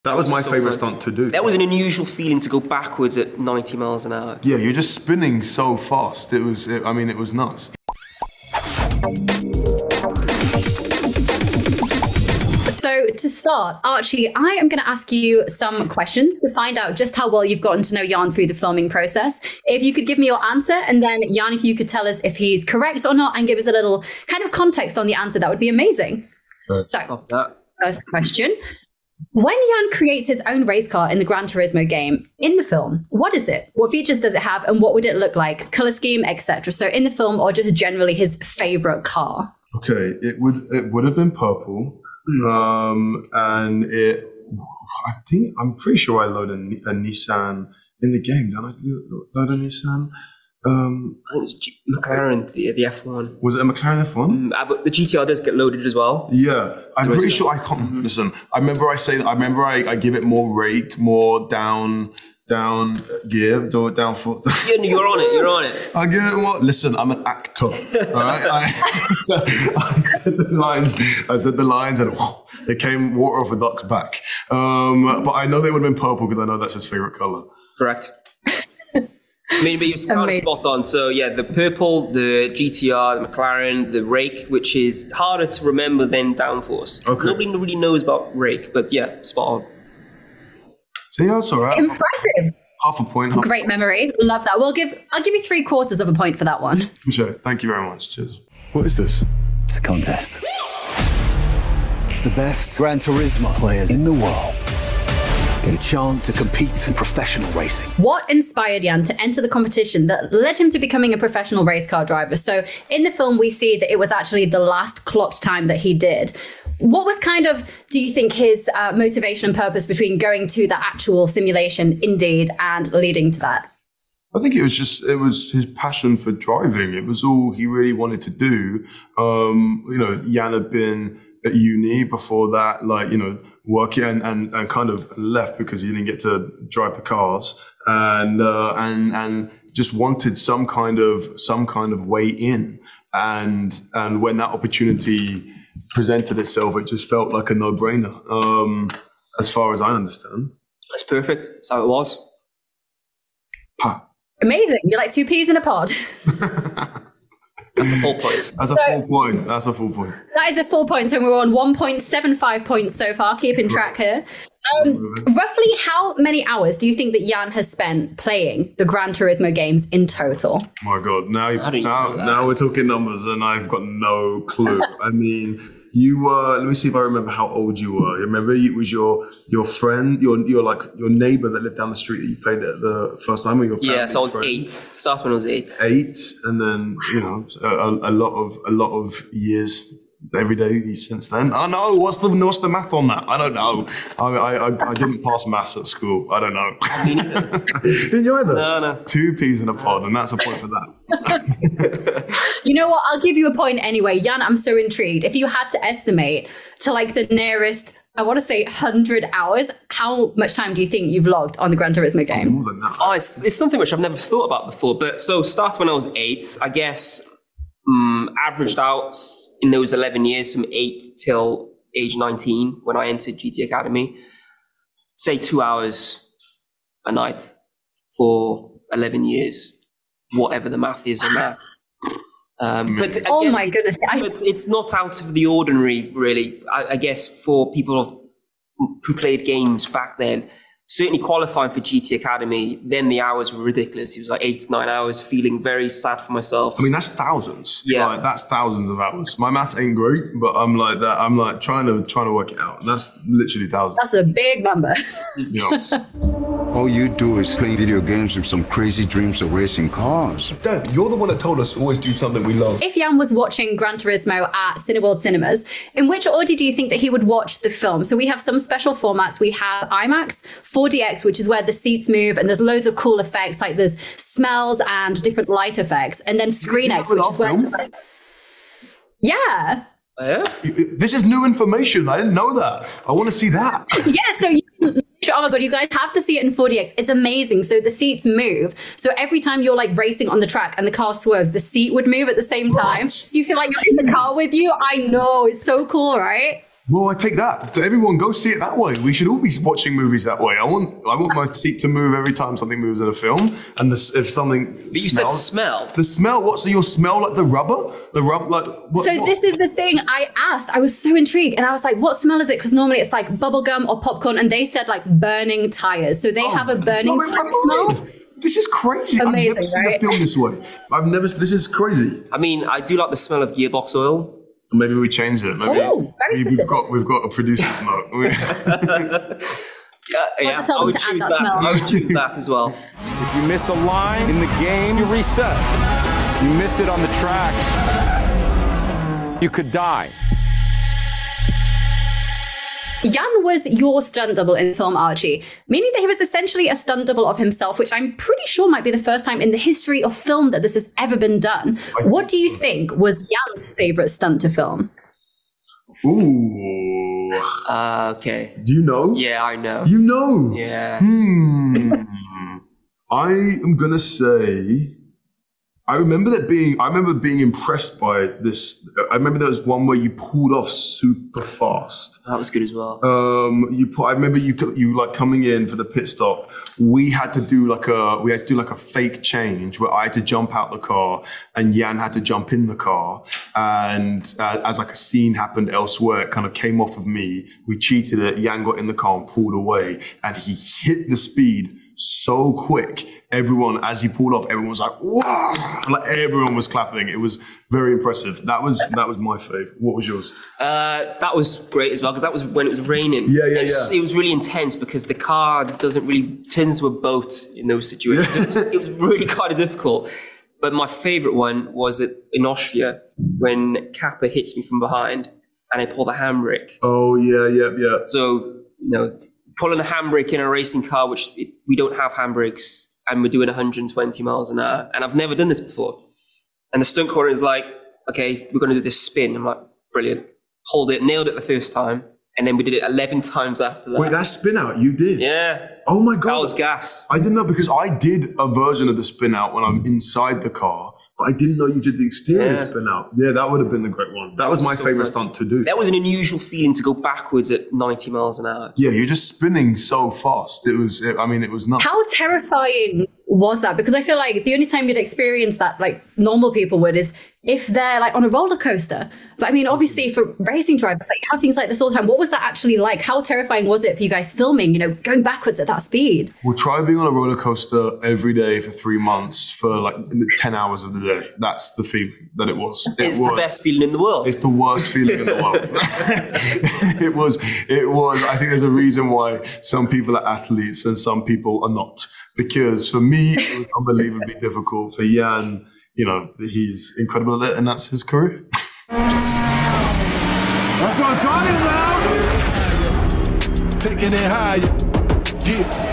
That was my favourite stunt to do. That was an unusual feeling to go backwards at 90 miles an hour. Yeah, you're just spinning so fast. It was nuts. So to start, Archie, I am going to ask you some questions to find out just how well you've gotten to know Jann through the filming process. If you could give me your answer, and then Jann, if you could tell us if he's correct or not and give us a little kind of context on the answer, that would be amazing. So, first question. When Jann creates his own race car in the Gran Turismo game, in the film, what is it? What features does it have and what would it look like? Color scheme, etc. So in the film or just generally his favorite car? Okay, it would have been purple. And I'm pretty sure I loaded a Nissan in the game. Did I load a Nissan? I think it's McLaren, the F1. Was it a McLaren F1? But the GTR does get loaded as well. Yeah, I'm pretty sure I can't. Listen, I remember I give it more rake, more down gear, down foot. Yeah, you're on it. I give it more. Listen, I'm an actor. All right, I said the lines, and it came water off a duck's back. But I know they would have been purple because I know that's his favorite color. Correct. I mean, but you're kind of spot on. So yeah, the purple, the GTR, the McLaren, the rake, which is harder to remember than downforce. Okay. Nobody really knows about rake, but yeah, spot on. So yeah, that's all right. Impressive. Half a point. Great memory. Love that. I'll give you 3/4 of a point for that one. Sure. Thank you very much. Cheers. What is this? It's a contest. The best Gran Turismo players in the world get a chance to compete in professional racing. What inspired Jann to enter the competition that led him to becoming a professional race car driver? So in the film, we see that it was actually the last clocked time that he did. What was do you think, his motivation and purpose between going to the actual simulation indeed and leading to that? I think it was his passion for driving. It was all he really wanted to do. Jann had been at uni before that, working and kind of left because he didn't get to drive the cars and just wanted some kind of way in. And when that opportunity presented itself, it just felt like a no-brainer, as far as I understand. That's perfect. That's how it was. Ha. Amazing. You're like two peas in a pod. That's a full point. That's a full point. That is a full point. So we're on 1.75 points so far, keeping track here. Roughly how many hours do you think that Jann has spent playing the Gran Turismo games in total? Oh my God, now we're talking numbers and I've got no clue. I mean, you were, let me see if I remember how old you were. Remember, it was your friend, your neighbor that lived down the street that you played at the first time, or your family? Yeah, so I was 8. Started when I was 8. 8, and then, a lot of years every day since then. I know, what's the math on that? I don't know. I didn't pass maths at school. I don't know. Me neither. Didn't you either? No. 2 peas in a pod, and that's a point for that. You know what? I'll give you a point anyway. Jann, I'm so intrigued. If you had to estimate to the nearest, I want to say 100 hours, how much time do you think you've logged on the Gran Turismo game? More than that. Oh, it's something which I've never thought about before. But so start when I was 8, I guess, averaged out in those 11 years from 8 till age 19 when I entered GT Academy, say 2 hours a night for 11 years, whatever the math is on that. But again, oh my goodness. It's not out of the ordinary, really, I guess, for people who played games back then. Certainly qualifying for GT Academy, then the hours were ridiculous. It was like 8 to 9 hours, feeling very sad for myself. I mean, that's thousands. Yeah. That's thousands of hours. My maths ain't great, but I'm like that. I'm like trying to work it out. That's literally thousands. That's a big number. Yeah. All you do is play video games with some crazy dreams of racing cars. Dad, you're the one that told us to always do something we love. If Jann was watching Gran Turismo at Cineworld cinemas, in which order do you think that he would watch the film? So we have some special formats. We have IMAX, 4DX, which is where the seats move and there's loads of cool effects, like there's smells and different light effects. And then ScreenX, which is where... Yeah. Yeah? This is new information. I didn't know that. I want to see that. Yeah, so oh my God, you guys have to see it in 4DX. It's amazing. So the seats move. So every time you're racing on the track and the car swerves, the seat would move at the same time. So you feel like you're in the car with you. I know. It's so cool, right? Well, I take that. Everyone go see it that way. We should all be watching movies that way. I want my seat to move every time something moves in a film. And if something But you said smell. The smell, what? So you'll smell like the rubber? The rubber, like... What? This is the thing I asked. I was so intrigued. And I was like, what smell is it? Because normally it's like bubblegum or popcorn. And they said like burning tires. So they have a burning tire smell? This is crazy. Amazing, I've never seen a film this way. This is crazy. I mean, I do like the smell of gearbox oil. Maybe we change it. Maybe we've got a producer's note. Yeah, I would choose that. I would choose that as well. If you miss a line in the game, you reset. You miss it on the track, you could die. Jann was your stunt double in the film Archie, meaning that he was essentially a stunt double of himself, which I'm pretty sure might be the first time in the history of film that this has ever been done. What do you think was Jann's favourite stunt to film? Ooh. Okay. Do you know? Yeah, I know. You know? Yeah. I am gonna say... I remember being impressed by this. I remember there was one where you pulled off super fast. That was good as well. I remember you like coming in for the pit stop. We had to do like a fake change where I had to jump out the car and Jann had to jump in the car. And as like a scene happened elsewhere, it kind of came off of me. We cheated it. Jann got in the car and pulled away, and he hit the speed so quick. Everyone, as he pulled off, everyone was like, "Wow!" Like everyone was clapping. It was very impressive. That was my fave. What was yours? That was great as well, because that was when it was raining. Yeah. It was really intense because the car doesn't really turn into a boat in those situations. It was really kind of difficult. But my favorite one was in Austria when Kappa hits me from behind and I pull the handbrake. Oh yeah. So pulling a handbrake in a racing car, which we don't have handbrakes, and we're doing 120 miles an hour. And I've never done this before. And the stunt coordinator is like, okay, we're going to do this spin. I'm like, brilliant. Hold it, nailed it the first time. And then we did it 11 times after that. Wait, that spin out, you did? Yeah. Oh my God. I was gassed. I didn't know, because I did a version of the spin out when I'm inside the car. But I didn't know you did the exterior spin out. Yeah, that would have been the great one. That was my favorite stunt to do. That was an unusual feeling to go backwards at 90 miles an hour. Yeah, you're just spinning so fast. It was nuts. How terrifying was that? Because I feel like the only time you'd experience that, like normal people would, is if they're like on a roller coaster. But I mean, obviously for racing drivers, like you have things like this all the time. What was that actually like? How terrifying was it for you guys filming, going backwards at that speed? We'll try being on a roller coaster every day for 3 months for like 10 hours of the day. That's the feeling that it was. It's the best feeling in the world. It's the worst feeling in the world. It was. I think there's a reason why some people are athletes and some people are not. Because for me, it was unbelievably difficult. For Jann, he's incredible at it, and that's his career. That's what I'm talking about. Taking it higher. Yeah.